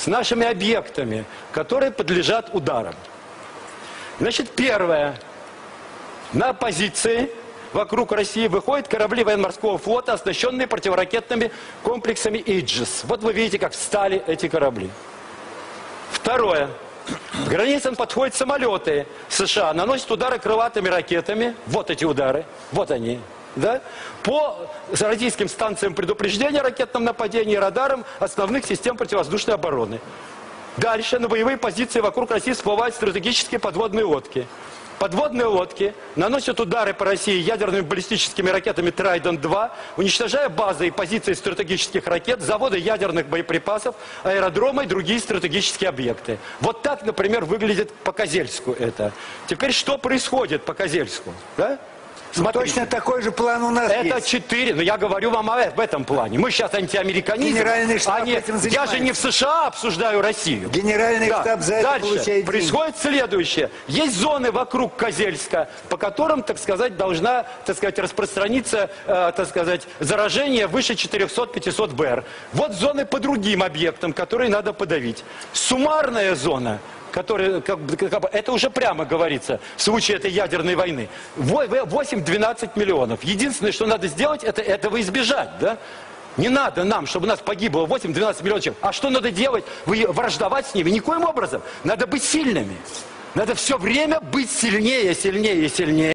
с нашими объектами, которые подлежат ударам. Значит, первое. На позиции вокруг России выходят корабли военно-морского флота, оснащенные противоракетными комплексами «Иджис». Вот вы видите, как встали эти корабли. Второе. К границам подходят самолеты США, наносят удары крылатыми ракетами. Вот эти удары, вот они. Да? По российским станциям предупреждения о ракетном нападении и радарам основных систем противовоздушной обороны. Дальше на боевые позиции вокруг России всплывают стратегические подводные лодки. Подводные лодки наносят удары по России ядерными баллистическими ракетами «Трайдент-2», уничтожая базы и позиции стратегических ракет, заводы ядерных боеприпасов, аэродромы и другие стратегические объекты. Вот так, например, выглядит по Козельску это. Теперь что происходит по Козельску? Да? Точно такой же план у нас это есть. 4, но я говорю вам об этом плане. Мы сейчас антиамериканизм. Генеральный штаб этим занимается. Я же не в США обсуждаю Россию. Генеральный штаб за это получает деньги. Происходит следующее. Есть зоны вокруг Козельска, по которым, так сказать, должна, так сказать, распространиться, так сказать, заражение выше 400-500 БР. Вот зоны по другим объектам, которые надо подавить. Суммарная зона, которые, это уже прямо говорится, в случае этой ядерной войны, 8-12 миллионов. Единственное, что надо сделать, это этого избежать, да? Не надо нам, чтобы у нас погибло 8-12 миллионов человек. А что надо делать? Враждовать с ними? Никоим образом. Надо быть сильными. Надо все время быть сильнее, сильнее, сильнее.